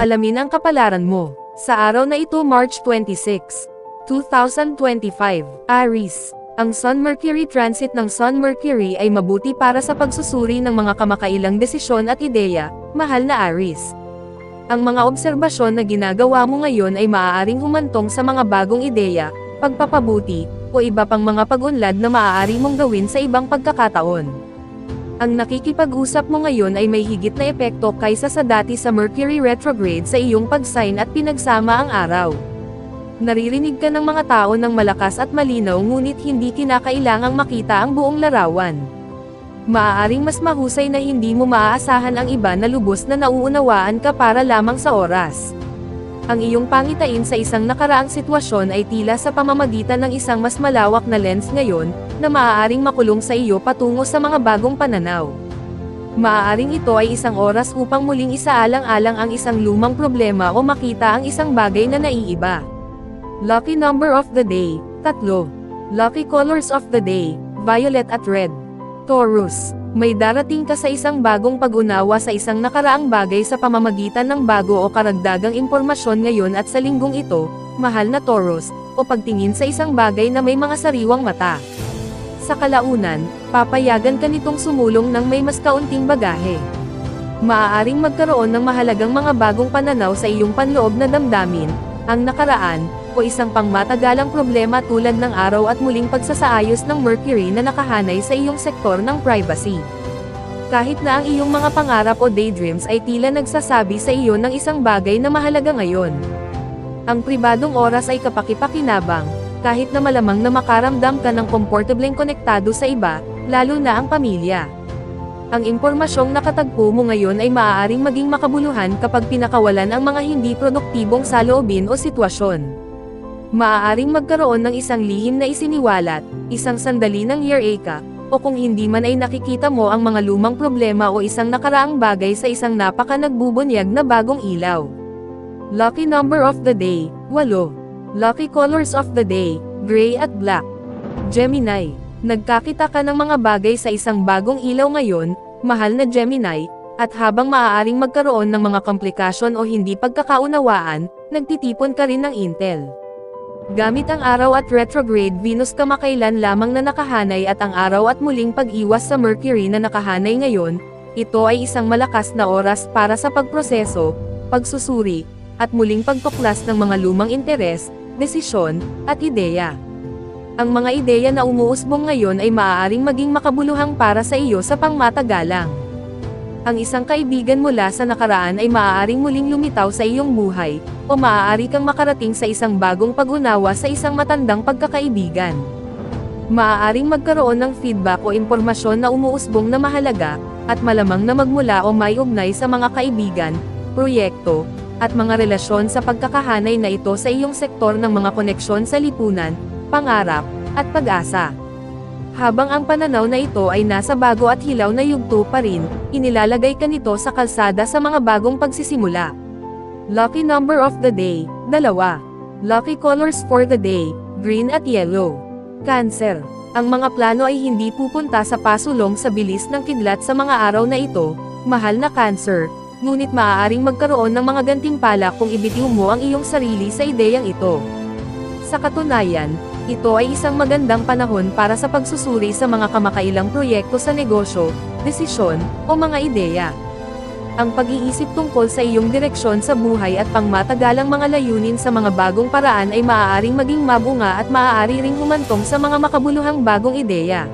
Alamin ang kapalaran mo. Sa araw na ito, March 26, 2025, Aries. Ang Sun-Mercury transit ng Sun-Mercury ay mabuti para sa pagsusuri ng mga kamakailang desisyon at ideya, mahal na Aries. Ang mga obserbasyon na ginagawa mo ngayon ay maaaring humantong sa mga bagong ideya, pagpapabuti, o iba pang mga pag-unlad na maaari mong gawin sa ibang pagkakataon. Ang nakikipag-usap mo ngayon ay may higit na epekto kaysa sa dati sa Mercury retrograde sa iyong pag-sign at pinagsama ang araw. Naririnig ka ng mga tao ng malakas at malinaw ngunit hindi kinakailangang makita ang buong larawan. Maaaring mas mahusay na hindi mo maaasahan ang iba na lubos na nauunawaan ka para lamang sa oras. Ang iyong pangitain sa isang nakaraang sitwasyon ay tila sa pamamagitan ng isang mas malawak na lens ngayon, na maaaring makulong sa iyo patungo sa mga bagong pananaw. Maaaring ito ay isang oras upang muling isaalang-alang ang isang lumang problema o makita ang isang bagay na naiiba. Lucky number of the day, 3. Lucky colors of the day, violet at red. Taurus, may darating ka sa isang bagong pag-unawa sa isang nakaraang bagay sa pamamagitan ng bago o karagdagang impormasyon ngayon at sa linggong ito, mahal na Taurus, o pagtingin sa isang bagay na may mga sariwang mata. Sa kalaunan, papayagan ka nitong sumulong ng may mas kaunting bagahe. Maaaring magkaroon ng mahalagang mga bagong pananaw sa iyong panloob na damdamin, ang nakaraan, o isang pangmatagalang problema tulad ng araw at muling pagsasaayos ng Mercury na nakahanay sa iyong sektor ng privacy. Kahit na ang iyong mga pangarap o daydreams ay tila nagsasabi sa iyo ng isang bagay na mahalaga ngayon. Ang pribadong oras ay kapakipakinabang, kahit na malamang na makaramdam ka ng komportableng konektado sa iba, lalo na ang pamilya. Ang impormasyong nakatagpo mo ngayon ay maaaring maging makabuluhan kapag pinakawalan ang mga hindi produktibong saloobin o sitwasyon. Maaaring magkaroon ng isang lihim na isiniwalat, isang sandali ng eureka, o kung hindi man ay nakikita mo ang mga lumang problema o isang nakaraang bagay sa isang napaka-nagbubunyag na bagong ilaw. Lucky number of the day, 8. Lucky colors of the day, gray at black. Gemini, nagkakita ka ng mga bagay sa isang bagong ilaw ngayon, mahal na Gemini, at habang maaaring magkaroon ng mga komplikasyon o hindi pagkakaunawaan, nagtitipon ka rin ng intel. Gamit ang araw at retrograde Venus kamakailan lamang na nakahanay at ang araw at muling pag-iwas sa Mercury na nakahanay ngayon, ito ay isang malakas na oras para sa pagproseso, pagsusuri, at muling pagtuklas ng mga lumang interes, desisyon, at ideya. Ang mga ideya na umuusbong ngayon ay maaaring maging makabuluhang para sa iyo sa pangmatagalang. Ang isang kaibigan mula sa nakaraan ay maaaring muling lumitaw sa iyong buhay, o maaari kang makarating sa isang bagong pag-unawa sa isang matandang pagkakaibigan. Maaaring magkaroon ng feedback o impormasyon na umuusbong na mahalaga, at malamang na magmula o may ugnay sa mga kaibigan, proyekto, at mga relasyon sa pagkakahanay na ito sa iyong sektor ng mga koneksyon sa lipunan, pangarap, at pag-asa. Habang ang pananaw na ito ay nasa bago at hilaw na yugto pa rin, inilalagay ka nito sa kalsada sa mga bagong pagsisimula. Lucky number of the day, 2. Lucky colors for the day, green at yellow. Cancer, ang mga plano ay hindi pupunta sa pasulong sa bilis ng kidlat sa mga araw na ito, mahal na Cancer, ngunit maaaring magkaroon ng mga gantimpala kung ibitiw mo ang iyong sarili sa ideyang ito. Sa katunayan, ito ay isang magandang panahon para sa pagsusuri sa mga kamakailang proyekto sa negosyo, desisyon, o mga ideya. Ang pag-iisip tungkol sa iyong direksyon sa buhay at pangmatagalang mga layunin sa mga bagong paraan ay maaaring maging mabunga at maaari ring humantong sa mga makabuluhang bagong ideya.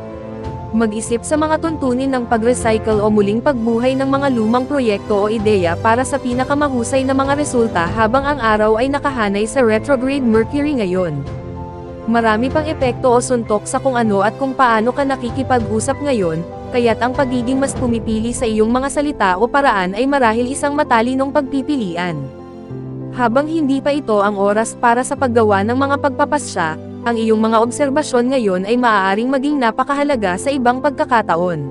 Mag-isip sa mga tuntunin ng pag-recycle o muling pagbuhay ng mga lumang proyekto o ideya para sa pinakamahusay na mga resulta habang ang araw ay nakahanay sa retrograde Mercury ngayon. Marami pang epekto o suntok sa kung ano at kung paano ka nakikipag-usap ngayon, kaya't ang pagiging mas pumipili sa iyong mga salita o paraan ay marahil isang matalinong pagpipilian. Habang hindi pa ito ang oras para sa paggawa ng mga pagpapasya, ang iyong mga obserbasyon ngayon ay maaaring maging napakahalaga sa ibang pagkakataon.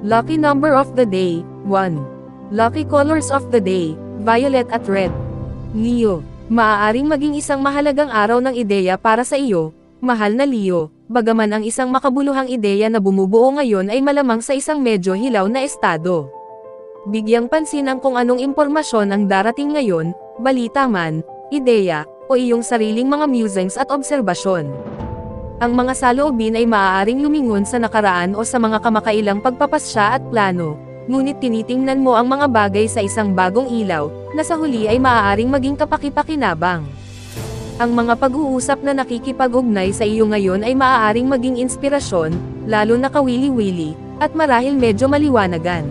Lucky number of the day, 1. Lucky colors of the day, violet at red. Leo, maaaring maging isang mahalagang araw ng ideya para sa iyo, mahal na Leo, bagaman ang isang makabuluhang ideya na bumubuo ngayon ay malamang sa isang medyo hilaw na estado. Bigyang pansin ang kung anong impormasyon ang darating ngayon, balita man, ideya, o iyong sariling mga musings at obserbasyon. Ang mga saloobin ay maaaring lumingon sa nakaraan o sa mga kamakailang pagpapasya at plano, ngunit tinitingnan mo ang mga bagay sa isang bagong ilaw, na sa huli ay maaaring maging kapaki-pakinabang. Ang mga pag-uusap na nakikipag-ugnay sa iyo ngayon ay maaaring maging inspirasyon, lalo na kawili-wili, at marahil medyo maliwanagan.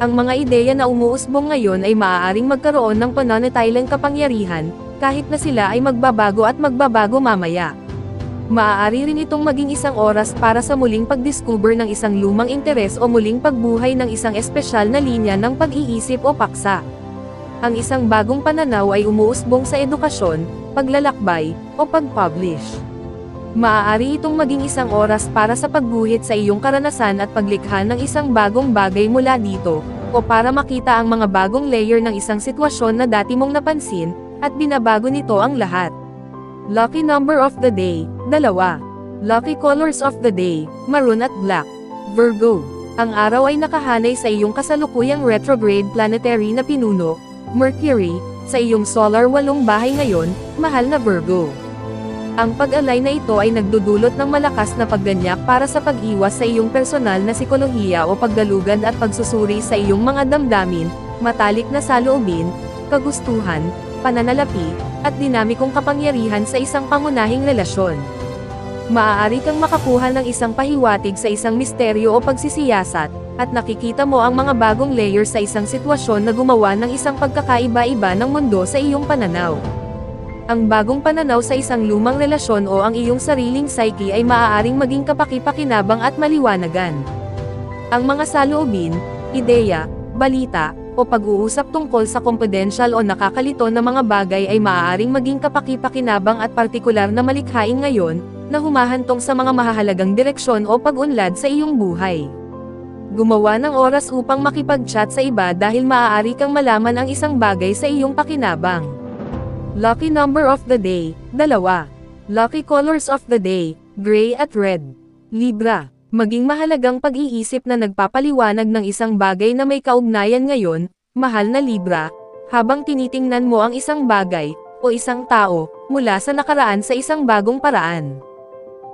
Ang mga ideya na umuusbong ngayon ay maaaring magkaroon ng pananatiling kapangyarihan, kahit na sila ay magbabago at magbabago mamaya. Maaari rin itong maging isang oras para sa muling pagdiscover ng isang lumang interes o muling pagbuhay ng isang espesyal na linya ng pag-iisip o paksa. Ang isang bagong pananaw ay umuusbong sa edukasyon, paglalakbay, o pag-publish. Maaari itong maging isang oras para sa pagguhit sa iyong karanasan at paglikha ng isang bagong bagay mula dito, o para makita ang mga bagong layer ng isang sitwasyon na dati mong napansin, at binabago nito ang lahat. Lucky number of the day, 2. Lucky colors of the day, maroon at black. Virgo. Ang araw ay nakahanay sa iyong kasalukuyang retrograde planetary na pinuno, Mercury, sa iyong solar 8 bahay ngayon, mahal na Virgo. Ang pag-alay na ito ay nagdudulot ng malakas na pagganyak para sa pag-iwas sa iyong personal na sikolohiya o paggalugan at pagsusuri sa iyong mga damdamin, matalik na saloobin, kagustuhan, pananalapi, at dinamikong kapangyarihan sa isang pangunahing relasyon. Maaari kang makakuha ng isang pahiwatig sa isang misteryo o pagsisiyasat, at nakikita mo ang mga bagong layer sa isang sitwasyon na gumawa ng isang pagkakaiba-iba ng mundo sa iyong pananaw. Ang bagong pananaw sa isang lumang relasyon o ang iyong sariling psyche ay maaaring maging kapaki-pakinabang at maliwanagan. Ang mga saloobin, ideya, balita, o pag-uusap tungkol sa confidential o nakakalito na mga bagay ay maaaring maging kapaki-pakinabang at partikular na malikhain ngayon, na humahantong sa mga mahahalagang direksyon o pag-unlad sa iyong buhay. Gumawa ng oras upang makipag-chat sa iba dahil maaari kang malaman ang isang bagay sa iyong pakinabang. Lucky number of the day, 2. Lucky colors of the day, gray at red. Libra. Maging mahalagang pag-iisip na nagpapaliwanag ng isang bagay na may kaugnayan ngayon, mahal na Libra, habang tinitingnan mo ang isang bagay, o isang tao, mula sa nakaraan sa isang bagong paraan.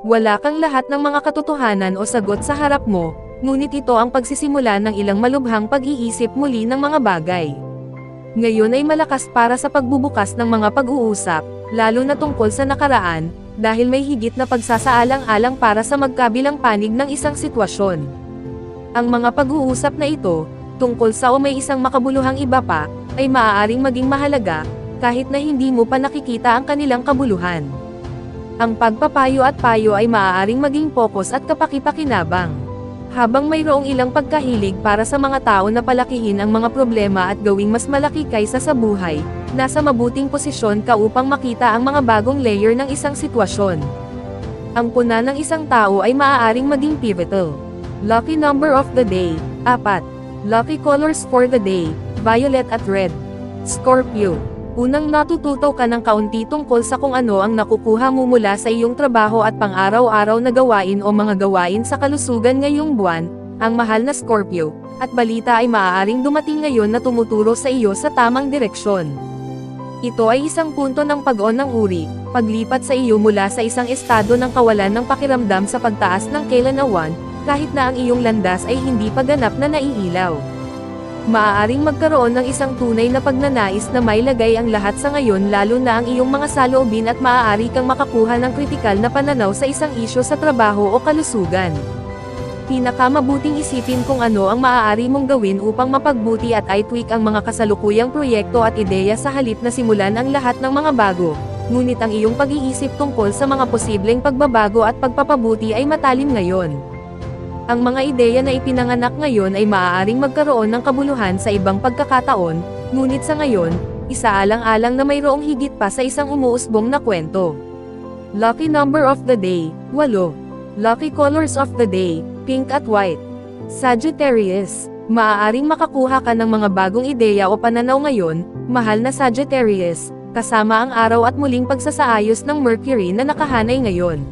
Wala kang lahat ng mga katotohanan o sagot sa harap mo, ngunit ito ang pagsisimula ng ilang malubhang pag-iisip muli ng mga bagay. Ngayon ay malakas para sa pagbubukas ng mga pag-uusap, lalo na tungkol sa nakaraan, dahil may higit na pagsasaalang-alang para sa magkabilang panig ng isang sitwasyon. Ang mga pag-uusap na ito, tungkol sa o may isang makabuluhang iba pa, ay maaaring maging mahalaga, kahit na hindi mo pa nakikita ang kanilang kabuluhan. Ang pagpapayo at payo ay maaaring maging focus at kapaki-pakinabang. Habang mayroong ilang pagkahilig para sa mga tao na palakihin ang mga problema at gawing mas malaki kaysa sa buhay, nasa mabuting posisyon ka upang makita ang mga bagong layer ng isang sitwasyon. Ang puna ng isang tao ay maaaring maging pivotal. Lucky number of the day, 4. Lucky colors for the day, violet at red. Scorpio. Unang natututo ka ng kaunti tungkol sa kung ano ang nakukuha mo mula sa iyong trabaho at pang-araw-araw na gawain o mga gawain sa kalusugan ngayong buwan, ang mahal na Scorpio, at balita ay maaaring dumating ngayon na tumuturo sa iyo sa tamang direksyon. Ito ay isang punto ng pag-on ng uri, paglipat sa iyo mula sa isang estado ng kawalan ng pakiramdam sa pagtaas ng kailanawan, kahit na ang iyong landas ay hindi pa ganap na naiilaw. Maaaring magkaroon ng isang tunay na pagnanais na mailagay ang lahat sa ngayon lalo na ang iyong mga saloobin at maaari kang makakuha ng kritikal na pananaw sa isang isyu sa trabaho o kalusugan. Pinakamabuting isipin kung ano ang maaari mong gawin upang mapagbuti at i-tweak ang mga kasalukuyang proyekto at ideya sa halip na simulan ang lahat ng mga bago, ngunit ang iyong pag-iisip tungkol sa mga posibleng pagbabago at pagpapabuti ay matalim ngayon. Ang mga ideya na ipinanganak ngayon ay maaaring magkaroon ng kabuluhan sa ibang pagkakataon, ngunit sa ngayon, isaalang-alang na mayroong higit pa sa isang umuusbong na kwento. Lucky number of the day, 8. Lucky colors of the day, pink at white. Sagittarius. Maaaring makakuha ka ng mga bagong ideya o pananaw ngayon, mahal na Sagittarius, kasama ang araw at muling pagsasaayos ng Mercury na nakahanay ngayon.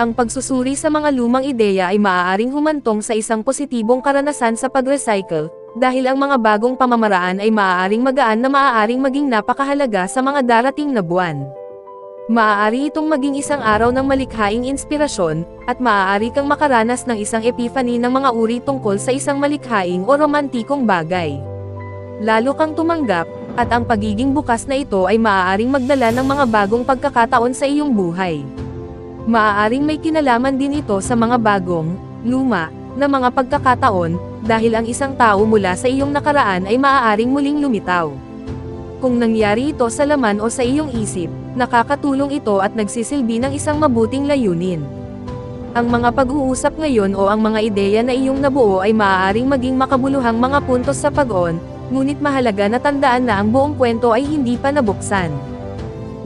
Ang pagsusuri sa mga lumang ideya ay maaaring humantong sa isang positibong karanasan sa pag-recycle, dahil ang mga bagong pamamaraan ay maaaring magaan na maaaring maging napakahalaga sa mga darating na buwan. Maaari itong maging isang araw ng malikhaing inspirasyon, at maaari kang makaranas ng isang epiphany ng mga uri tungkol sa isang malikhaing o romantikong bagay. Lalo kang tumanggap, at ang pagiging bukas na ito ay maaaring magdala ng mga bagong pagkakataon sa iyong buhay. Maaaring may kinalaman din ito sa mga bagong, luma, na mga pagkakataon, dahil ang isang tao mula sa iyong nakaraan ay maaaring muling lumitaw. Kung nangyari ito sa laman o sa iyong isip, nakakatulong ito at nagsisilbi ng isang mabuting layunin. Ang mga pag-uusap ngayon o ang mga ideya na iyong nabuo ay maaaring maging makabuluhang mga puntos sa pag-on, ngunit mahalaga na tandaan na ang buong kwento ay hindi pa nabuksan.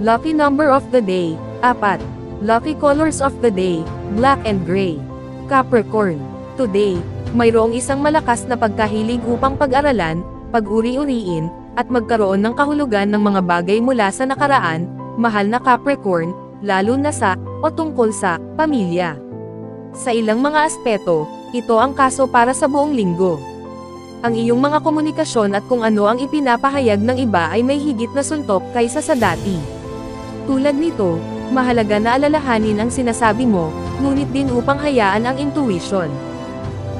Lucky number of the day, 4. Lucky colors of the day, black and gray. Capricorn. Today, mayroong isang malakas na pagkahilig upang pag-aralan, pag-uri-uriin, at magkaroon ng kahulugan ng mga bagay mula sa nakaraan, mahal na Capricorn, lalo na sa, o tungkol sa, pamilya. Sa ilang mga aspeto, ito ang kaso para sa buong linggo. Ang iyong mga komunikasyon at kung ano ang ipinapahayag ng iba ay may higit na suntok kaysa sa dati. Tulad nito, mahalaga na alalahanin ang sinasabi mo, ngunit din upang hayaan ang intuition.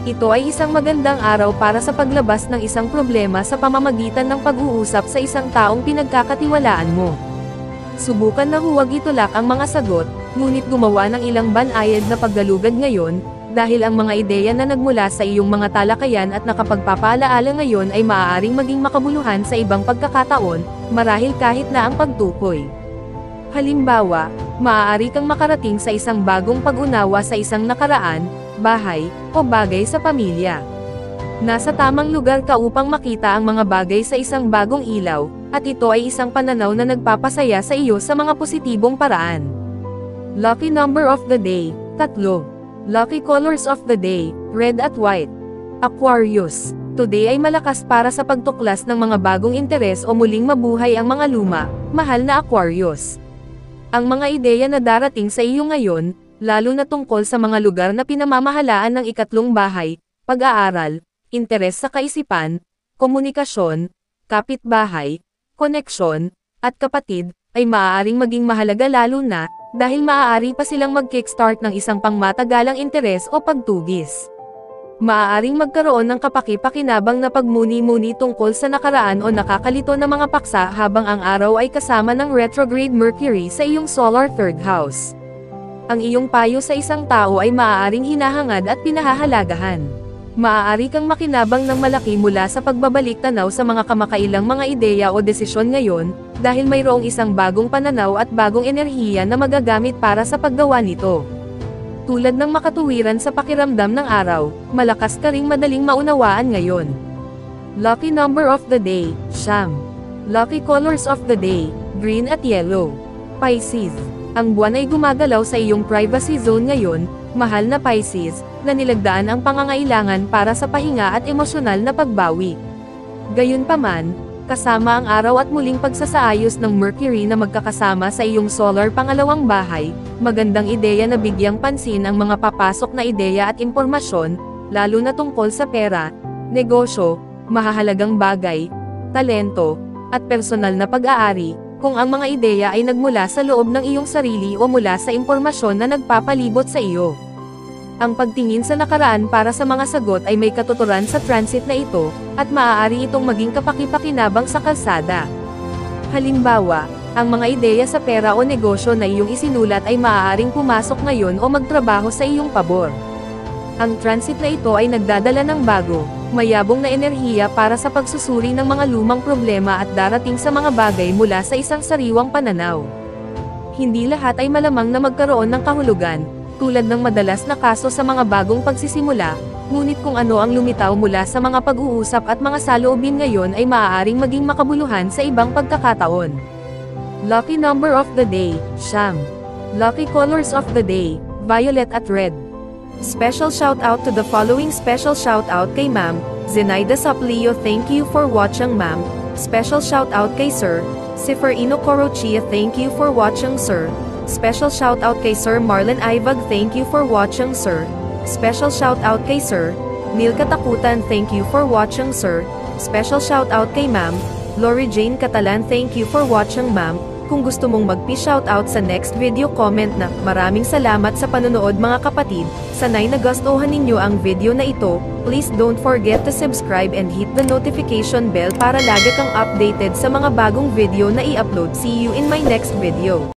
Ito ay isang magandang araw para sa paglabas ng isang problema sa pamamagitan ng pag-uusap sa isang taong pinagkakatiwalaan mo. Subukan na huwag itulak ang mga sagot, ngunit gumawa ng ilang banayad na paggalugad ngayon, dahil ang mga ideya na nagmula sa iyong mga talakayan at nakapagpapaalaala ngayon ay maaaring maging makabuluhan sa ibang pagkakataon, marahil kahit na ang pagtukoy. Halimbawa, maaari kang makarating sa isang bagong pag-unawa sa isang nakaraan, bahay, o bagay sa pamilya. Nasa tamang lugar ka upang makita ang mga bagay sa isang bagong ilaw, at ito ay isang pananaw na nagpapasaya sa iyo sa mga positibong paraan. Lucky number of the day, 3. Lucky colors of the day, red at white. Aquarius. Today ay malakas para sa pagtuklas ng mga bagong interes o muling mabuhay ang mga luma, mahal na Aquarius. Ang mga ideya na darating sa iyo ngayon, lalo na tungkol sa mga lugar na pinamamahalaan ng ikatlong bahay, pag-aaral, interes sa kaisipan, komunikasyon, kapitbahay, koneksyon, at kapatid, ay maaaring maging mahalaga lalo na, dahil maaari pa silang mag-kickstart ng isang pangmatagalang interes o pagtugis. Maaaring magkaroon ng kapaki-pakinabang na pagmuni-muni tungkol sa nakaraan o nakakalito na mga paksa habang ang araw ay kasama ng retrograde Mercury sa iyong solar third house. Ang iyong payo sa isang tao ay maaaring hinahangad at pinahahalagahan. Maaari kang makinabang ng malaki mula sa pagbabalik tanaw sa mga kamakailang mga ideya o desisyon ngayon, dahil mayroong isang bagong pananaw at bagong enerhiya na magagamit para sa paggawa nito. Tulad ng makatuwiran sa pakiramdam ng araw, malakas ka ring madaling maunawaan ngayon. Lucky number of the day, 9. Lucky colors of the day, green at yellow. Pisces. Ang buwan ay gumagalaw sa iyong privacy zone ngayon, mahal na Pisces, na nilagdaan ang pangangailangan para sa pahinga at emosyonal na pagbawi. Gayunpaman, kasama ang araw at muling pagsasaayos ng Mercury na magkakasama sa iyong solar pangalawang bahay, magandang ideya na bigyang pansin ang mga papasok na ideya at impormasyon, lalo na tungkol sa pera, negosyo, mahahalagang bagay, talento, at personal na pag-aari, kung ang mga ideya ay nagmula sa loob ng iyong sarili o mula sa impormasyon na nagpapalibot sa iyo. Ang pagtingin sa nakaraan para sa mga sagot ay may katuturan sa transit na ito, at maaari itong maging kapaki-pakinabang sa kalsada. Halimbawa, ang mga ideya sa pera o negosyo na iyong isinulat ay maaaring pumasok ngayon o magtrabaho sa iyong pabor. Ang transit na ito ay nagdadala ng bago, mayabong na enerhiya para sa pagsusuri ng mga lumang problema at darating sa mga bagay mula sa isang sariwang pananaw. Hindi lahat ay malamang na magkaroon ng kahulugan, tulad ng madalas na kaso sa mga bagong pagsisimula, ngunit kung ano ang lumitaw mula sa mga pag-uusap at mga saloobin ngayon ay maaaring maging makabuluhan sa ibang pagkakataon. Lucky number of the day, 9. Lucky colors of the day, violet at red. Special shout out to the following. Special shout out kay Ma'am Zenaida Saplio, thank you for watching Ma'am. Special shout out kay Sir Seferino Corochia, thank you for watching Sir. Special shout out kay Sir Marlon Ivag, thank you for watching Sir. Special shout out kay Sir Neil Katakutan, thank you for watching sir. Special shoutout kay Ma'am Lori Jane Catalan, thank you for watching ma'am. Kung gusto mong magpi-shoutout sa next video, comment na. Maraming salamat sa panonood mga kapatid. Sanay nagustuhan ninyo ang video na ito. Please don't forget to subscribe and hit the notification bell para lagi kang updated sa mga bagong video na i-upload. See you in my next video.